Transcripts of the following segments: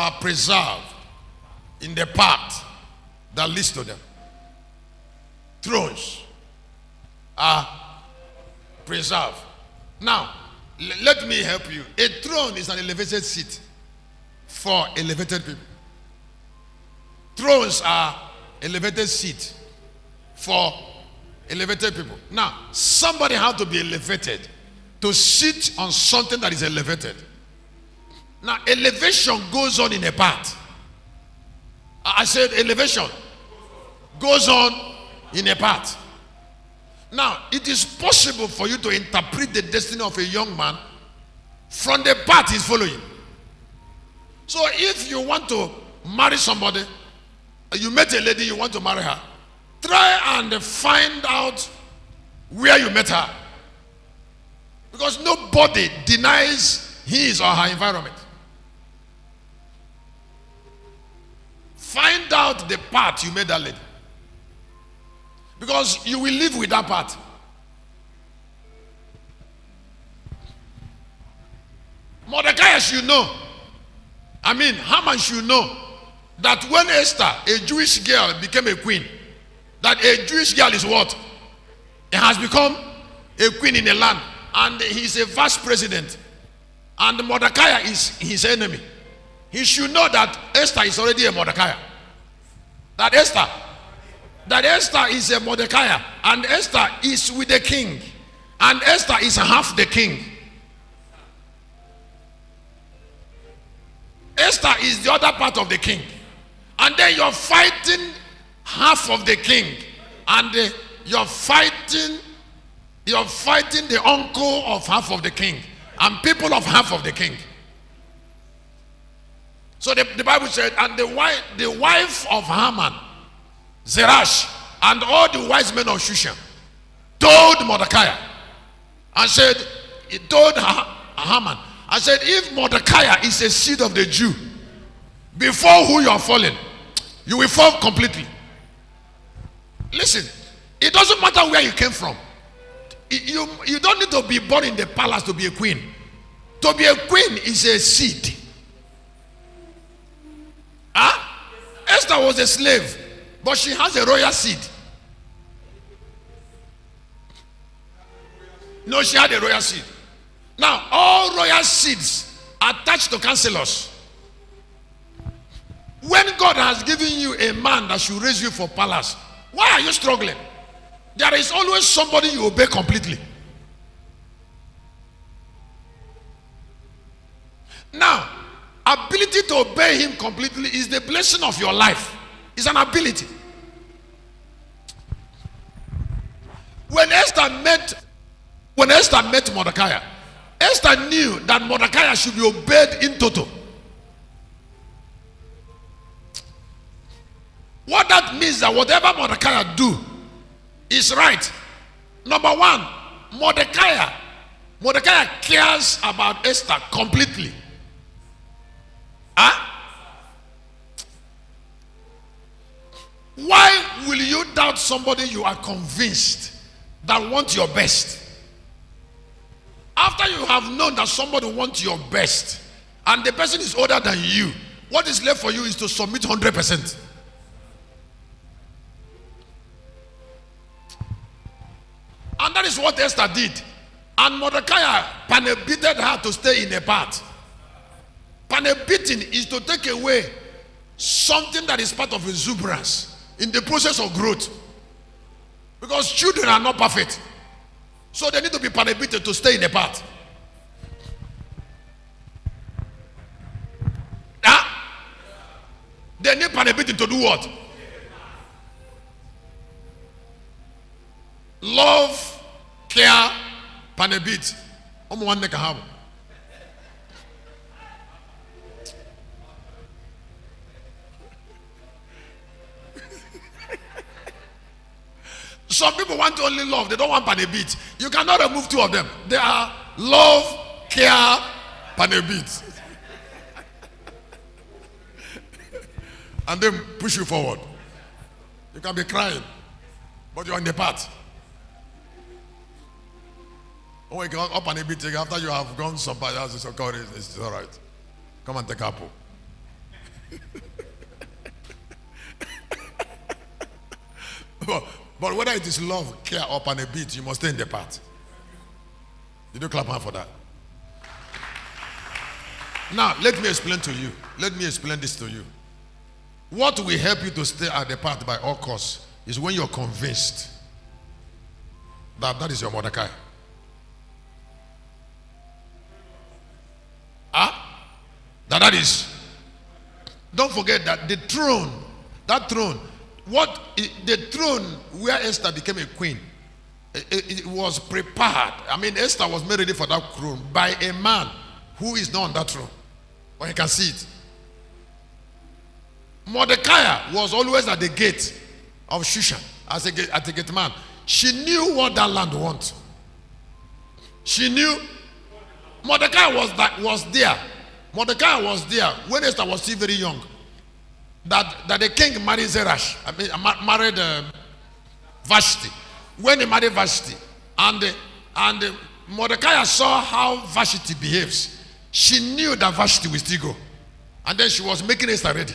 are preserved in the path that leads to them. Thrones are preserved. Now, let me help you. A throne is an elevated seat for elevated people. Thrones are elevated seat for elevated people. Now, somebody has to be elevated to sit on something that is elevated. Now, elevation goes on in a path. I said elevation goes on in a path. Now, it is possible for you to interpret the destiny of a young man from the path he's following. So if you want to marry somebody, you met a lady, you want to marry her, try and find out where you met her. Because nobody denies his or her environment. Find out the path you made that lady. Because you will live with that path. Mordecai should know. Haman should know that when Esther, a Jewish girl, became a queen, that a Jewish girl is what? It has become a queen in a land. And he's a vice president. And Mordecai is his enemy. He should know that Esther is already a Mordecai. That Esther is a Mordecai. And Esther is with the king. And Esther is half the king. Esther is the other part of the king. And then you're fighting half of the king. And you're fighting the uncle of half of the king. And people of half of the king. So the Bible said, and the wife of Haman, Zeresh, and all the wise men of Shushan told Mordecai and said, he told Haman, I said, if Mordecai is a seed of the Jew, before who you are falling, you will fall completely. Listen, it doesn't matter where you came from. You don't need to be born in the palace to be a queen. To be a queen is a seed. Esther was a slave, but she has a royal seed. No, she had a royal seed. Now, all royal seeds are attached to counselors. When God has given you a man that should raise you for palace, why are you struggling? There is always somebody you obey completely. Now, ability to obey him completely is the blessing of your life. It's an ability. When Esther met Mordecai, Esther knew that Mordecai should be obeyed in toto. What that means that whatever Mordecai do is right. Number one, Mordecai cares about Esther completely. Why will you doubt somebody you are convinced that wants your best? After you have known that somebody wants your best and the person is older than you, what is left for you is to submit 100%. And that is what Esther did. And Mordecai panic-beated her to stay in a path. Panic-beating is to take away something that is part of exuberance in the process of growth. Because children are not perfect. So they need to be panic-beaten to stay in a path. They need panic-beating to do what? Love, care, panic-beat. Some people want to only love, they don't want panic-beat. You cannot remove two of them. They are love, care, panic-beat. And then push you forward. You can be crying, but you're in the path. Oh, you can up and a bit after you have gone somebody else. It's okay, it's all right. Come and take a apple. But whether it is love, care, or pan a beat, you must stay in the part. You do clap hand for that. Now, let me explain to you. Let me explain this to you. What will help you to stay at the path by all costs is when you're convinced that that is your Mordecai. That is. Don't forget that the throne, the throne where Esther became a queen, it was prepared. I mean, Esther was made ready for that throne by a man who is not on that throne. But you can see it. Mordecai was always at the gate of Shushan as a gate man. She knew what that land wants. She knew. Mordecai was there. Mordecai was there when Esther was still very young. That the king married Zeresh. Married Vashti. When he married Vashti, and Mordecai saw how Vashti behaves, she knew that Vashti will still go, and then she was making Esther ready.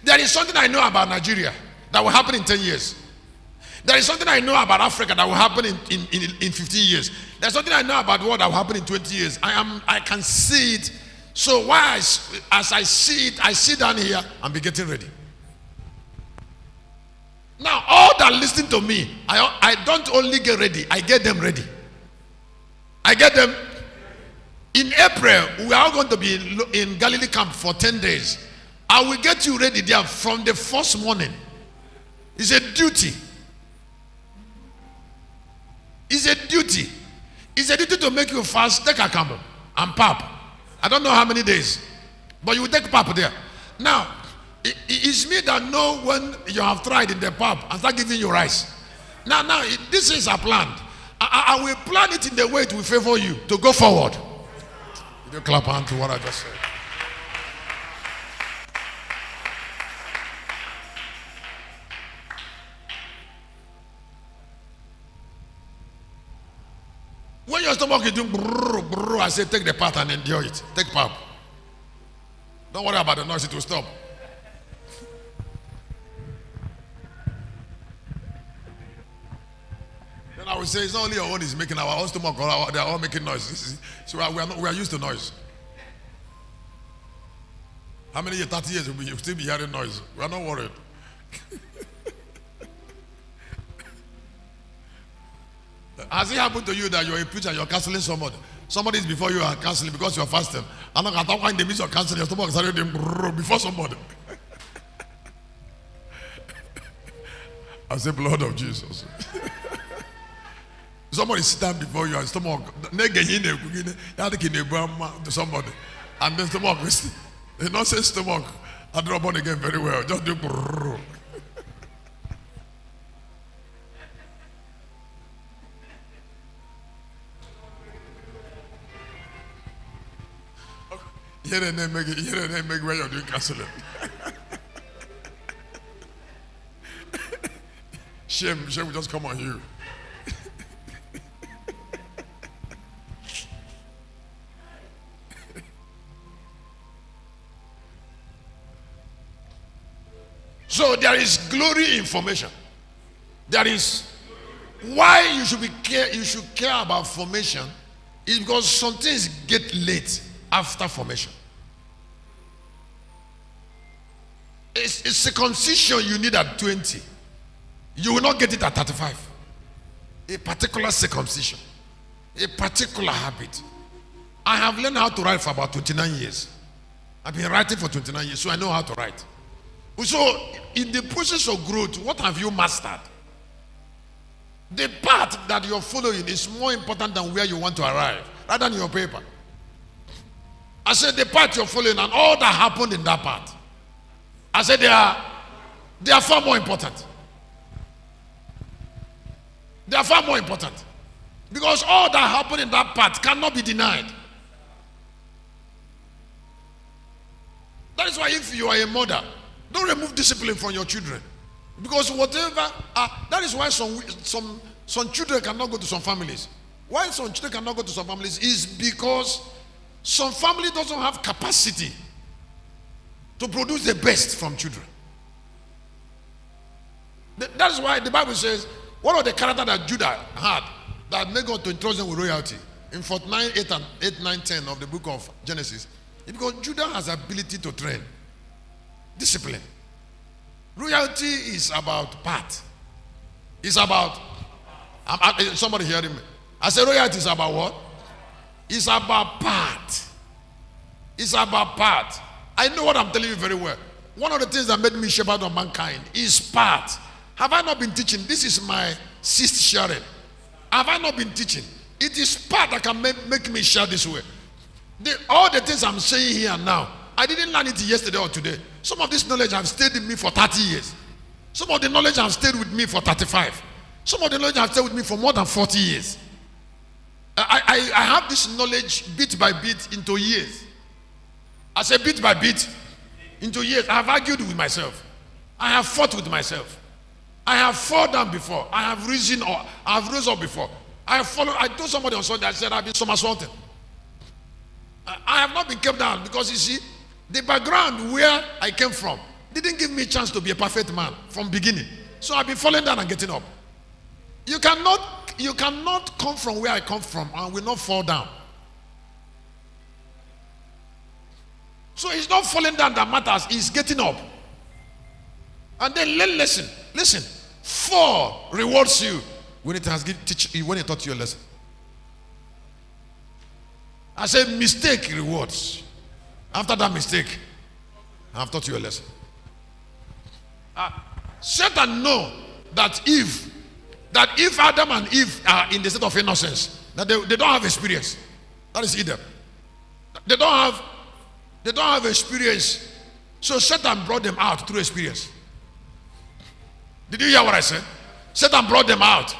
There is something I know about Nigeria that will happen in 10 years. There is something I know about Africa that will happen in 15 years. There's something I know about the world that will happen in 20 years. I can see it. So why, as I see it, I sit down here and be getting ready. Now, all that listen to me, I don't only get ready, I get them ready. I get them. In April, we are going to be in Galilee camp for 10 days. I will get you ready there from the first morning. It's a duty. It's a duty. It's a duty to make you fast, take a camel and pap. I don't know how many days, but you will take pap there. Now, it's me that know when you have tried in the pap and start giving you rice. Now, this is a plan. I will plan it in the way it will favor you to go forward. You clap hand to what I just said. When your stomach is doing brrr, brrr, I say take the part and endure it. Take pap. Don't worry about the noise, it will stop. Then I will say it's not only your own is making our own stomach, they are all making noise. So we are used to noise. How many years? 30 years you'll still be hearing noise. We are not worried. Has it happened to you that you're a preacher and you're canceling somebody? Somebody is before you are canceling because you're fasting. And at that point in the midst of canceling, your stomach is already before somebody. I say blood of Jesus. Somebody stand before you and stomach to somebody. And then stomach, they not say stomach. I drop on again very well. Just do Here and then make where you're doing counseling. Shame will just come on you. So there is glory in formation. There is why you should care about formation is because some things get late after formation. It's a circumcision you need at 20. You will not get it at 35. A particular circumcision, a particular habit. I have learned how to write for about 29 years. I've been writing for 29 years, so I know how to write. So, in the process of growth, what have you mastered? The path that you're following is more important than where you want to arrive, rather than your paper. I said the path you're following and all that happened in that path. I said they are far more important. They are far more important. Because all that happened in that path cannot be denied. That is why if you are a mother, don't remove discipline from your children. Because whatever, that is why some children cannot go to some families. Why some children cannot go to some families is because Some family doesn't have capacity to produce the best from children. That's why the Bible says one of the character that Judah had that made God to entrust him with royalty in 49, 8, 9, 10 of the book of Genesis, because Judah has ability to train, discipline. Royalty is about path. It's about, somebody hearing me? I say royalty is about what? It's about path. It's about path. I know what I'm telling you very well. One of the things that made me shepherd of mankind is path. Have I not been teaching? This is my sixth sharing. Have I not been teaching? It is path that can make me share this way. All the things I'm saying here now, I didn't learn it yesterday or today. Some of this knowledge have stayed in me for 30 years. Some of the knowledge have stayed with me for 35. Some of the knowledge have stayed with me for more than 40 years. I have this knowledge bit by bit into years. I say bit by bit into years. I have argued with myself. I have fought with myself. I have fallen down before. I have risen or I have risen up before. I have followed. I told somebody on Sunday, I said I've been somersaulting. I have not been kept down because you see, the background where I came from didn't give me a chance to be a perfect man from beginning. So I've been falling down and getting up. You cannot come from where I come from and will not fall down. So it's not falling down that matters, it's getting up. And then listen, fall rewards you when it has when it taught you a lesson. I said mistake rewards. After that mistake, I have taught you a lesson. Satan know that if Adam and Eve are in the state of innocence, that they don't have experience. That is either. They don't have experience. So Satan brought them out through experience. Did you hear what I said? Satan brought them out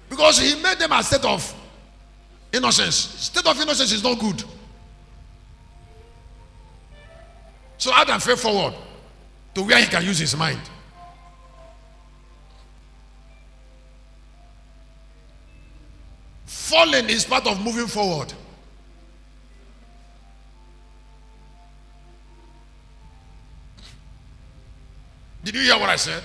because he made them a state of innocence. State of innocence is not good. So Adam fell forward to where he can use his mind. Falling is part of moving forward. Did you hear what I said?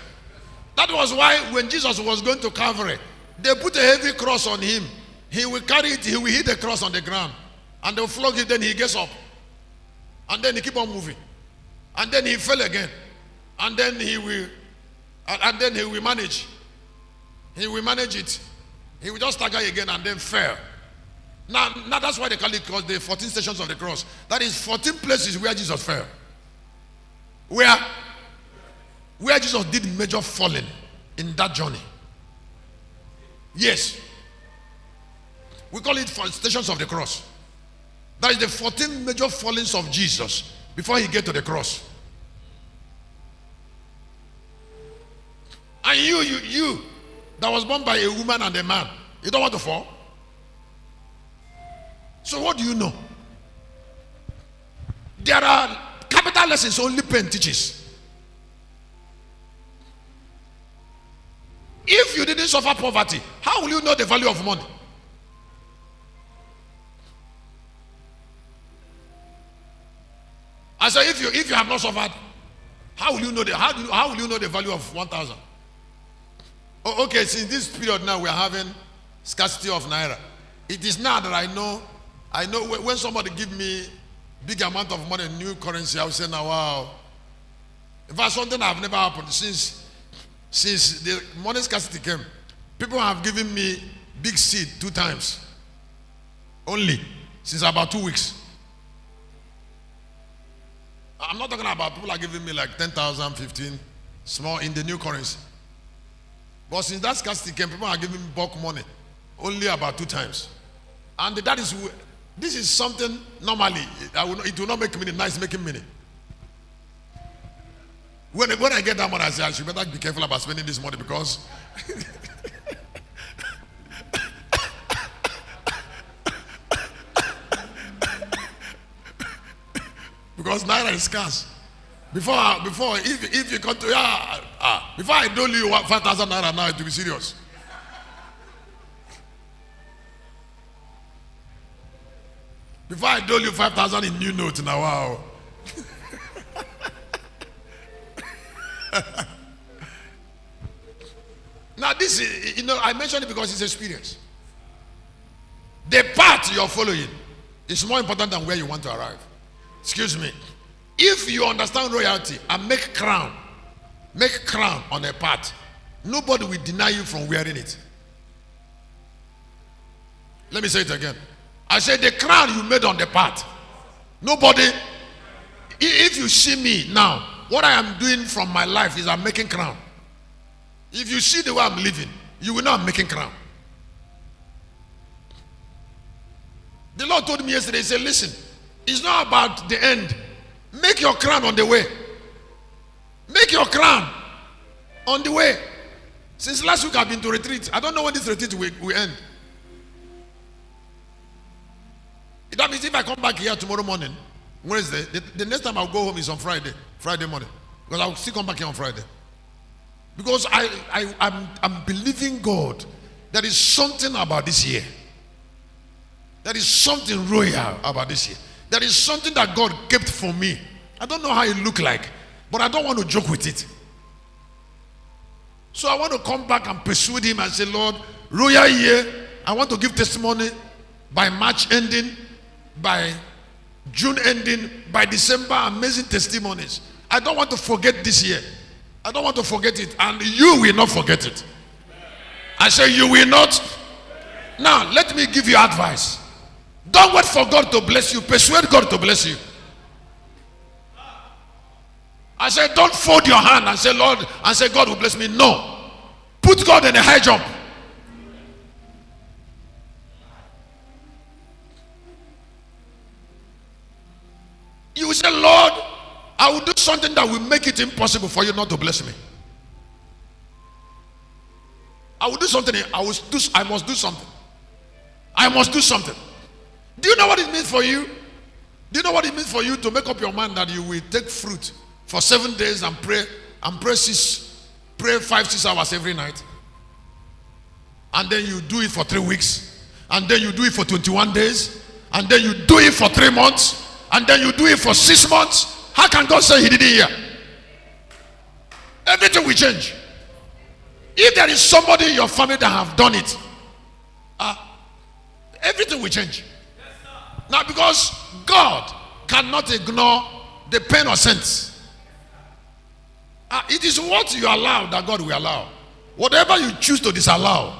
That was why when Jesus was going to Calvary, they put a heavy cross on him. He will carry it, he will hit the cross on the ground. And they'll flog it, then he gets up. And then he keep on moving. And then he fell again. And then he will manage. He will manage it. He will just stagger again and then fell. Now that's why they call it cross, the 14 stations of the cross. That is 14 places where Jesus fell. Where Jesus did major falling in that journey. Yes. We call it stations of the cross. That is the 14 major fallings of Jesus before he get to the cross. And you that was born by a woman and a man, you don't want to fall? So what do you know? There are capital lessons only pain teaches. If you didn't suffer poverty, how will you know the value of money? I say if you have not suffered, how will you know the value of 1,000? Oh, okay, since this period now we are having scarcity of naira. It is now that I know when somebody give me big amount of money, new currency, I will say now, wow. In fact, something have never happened since the money scarcity came. People have given me big seed 2 times. Only since about 2 weeks. I'm not talking about people are giving me like 10,000, 15, small in the new currency. But since that scarcity came, people are giving me bulk money only about 2 times. And this is something normally, it will not make money, nice making money. When I get that money, I say I should better be careful about spending this money because because naira is scarce. Before if you come to before I told you 5,000 naira now, it will be serious. Before I told you 5,000 in new notes now, wow. Now this is, I mentioned it because it's experience. The path you're following is more important than where you want to arrive. Excuse me. If you understand royalty and make crown on a path, nobody will deny you from wearing it. Let me say it again. I said the crown you made on the path. Nobody, if you see me now, what I am doing from my life is I'm making crown. If you see the way I'm living, you will know I'm making crown. The Lord told me yesterday, he said, listen, it's not about the end. Make your crown on the way. Make your crown on the way. Since last week I've been to retreat. I don't know when this retreat will end. That means if I come back here tomorrow morning, Wednesday, the next time I'll go home is on Friday morning. Because I'll still come back here on Friday. Because I'm believing God. There is something about this year. There is something royal about this year. There is something that God kept for me. I don't know how it look like, but I don't want to joke with it. So I want to come back and persuade him and say, Lord, royal year, I want to give testimony by March ending, by June ending, by December, amazing testimonies. I don't want to forget this year. I don't want to forget it, and you will not forget it. I say you will not. Now, let me give you advice. Don't wait for God to bless you. Persuade God to bless you. I say don't fold your hand and say, Lord, and say God will bless me. No. Put God in a high jump. You will say, Lord, I will do something that will make it impossible for you not to bless me. I will do something. I must do something. I must do something. Do you know what it means for you? Do you know what it means for you to make up your mind that you will take fruit for 7 days and pray 5-6 hours every night? And then you do it for 3 weeks. And then you do it for 21 days. And then you do it for 3 months. And then you do it for 6 months. How can God say he didn't hear? Everything will change. If there is somebody in your family that have done it, everything will change. Now, because God cannot ignore the pain or sense. It is what you allow that God will allow. Whatever you choose to disallow,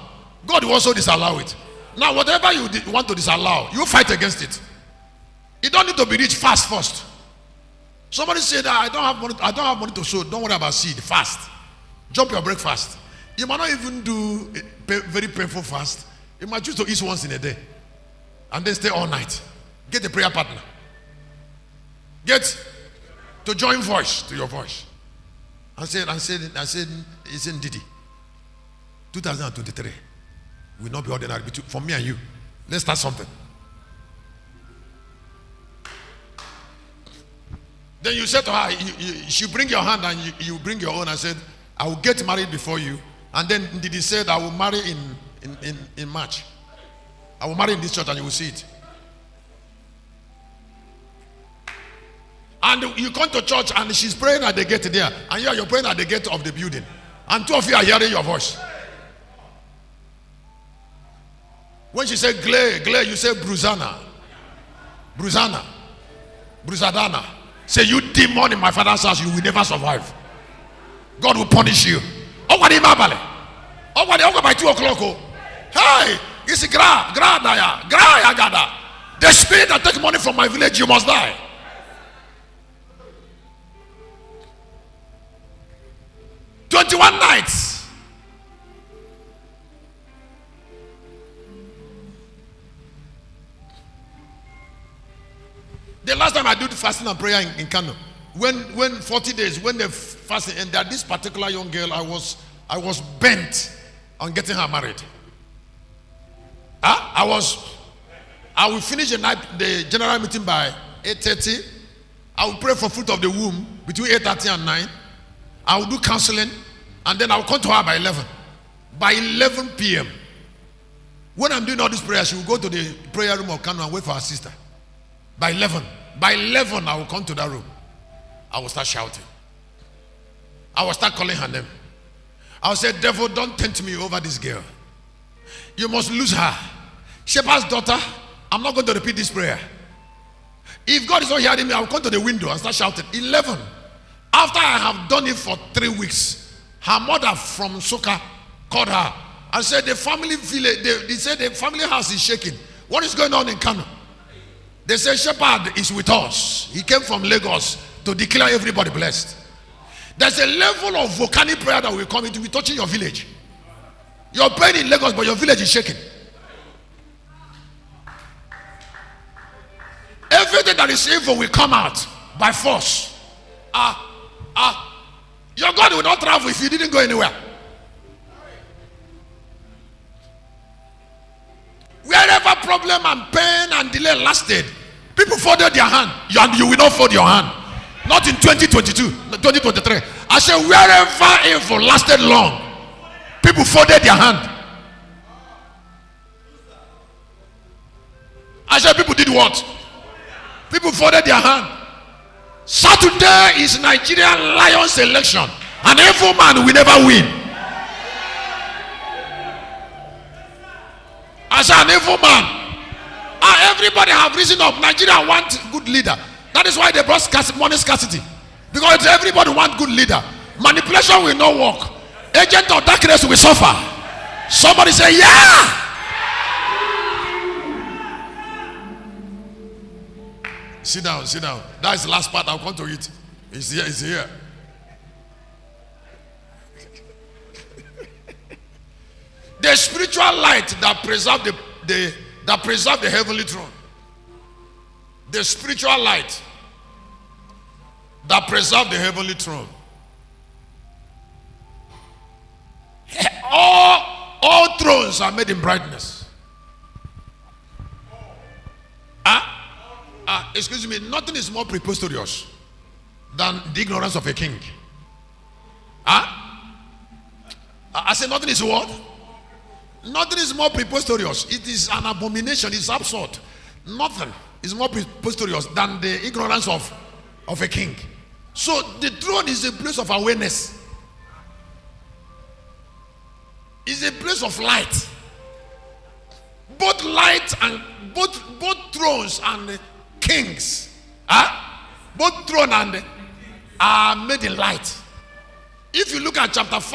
God will also disallow it. Now, whatever you want to disallow, you fight against it. You don't need to be rich. Fast first. Somebody said that I don't have money to sow. Don't worry about seed. Fast. Jump your breakfast. You might not even do a very painful fast. You might choose to eat once in a day and then stay all night. Get a prayer partner. Get to join voice to your voice. I said, it's in Didi. 2023 will not be ordinary for me and you. Let's start something. Then you said to her, you bring your hand and you bring your own. I said, I will get married before you. And then Didi said, I will marry in March. I will marry in this church and you will see it. And you come to church and she's praying at the gate there. And you're praying at the gate of the building. And two of you are hearing your voice. When she said glare, you say Bruzana. Bruzadana. Say, you demon in my father's house, you will never survive. God will punish you. By 2 o'clock. Hey, it's gra gada. The spirit that take money from my village, you must die. "21 nights. The last time I did fasting and prayer in Kano, when 40 days, when the fasting, and that this particular young girl, I was bent on getting her married. I will finish the general meeting by 8:30. I will pray for fruit of the womb between 8:30 and 9. I will do counseling, and then I will come to her by 11. By 11 p.m. When I'm doing all these prayers, she will go to the prayer room of Kano and wait for her sister. By 11, I will come to that room. I will start shouting. I will start calling her name. I will say, devil, don't tempt me over this girl. You must lose her. Shepherd's daughter, I'm not going to repeat this prayer. If God is not hearing me, I will come to the window and start shouting. 11. After I have done it for 3 weeks, her mother from Soka called her and said, the family village, they said the family house is shaking. What is going on in Kano? They say Shepherd is with us. He came from Lagos to declare everybody blessed. There's a level of volcanic prayer that will come into touching your village. You're praying in Lagos, but your village is shaking. Everything that is evil will come out by force. Your God will not travel if you didn't go anywhere. Wherever problem and pain and delay lasted, people folded their hand. You will not fold your hand. Not in 2022, 2023. I said, wherever evil lasted long, people folded their hand. I said, people did what? People folded their hand. Saturday is Nigerian Lions election. An evil man will never win. I said, an evil man. Everybody have risen up. Nigeria wants good leader. That is why they brought money scarcity. Because everybody wants good leader. Manipulation will not work. Agent of darkness will suffer. Somebody say, yeah. Sit down, sit down. That is the last part. I'll come to it. It's here, it's here. The spiritual light that preserve the heavenly throne. The spiritual light that preserve the heavenly throne. All thrones are made in brightness. Excuse me, nothing is more preposterous than the ignorance of a king. I say nothing is what? Nothing is more preposterous. It is an abomination. It's absurd. Nothing is more preposterous than the ignorance of a king. So the throne is a place of awareness. It's a place of light. Both light and both thrones and kings, both throne and are made in light. If you look at chapter 5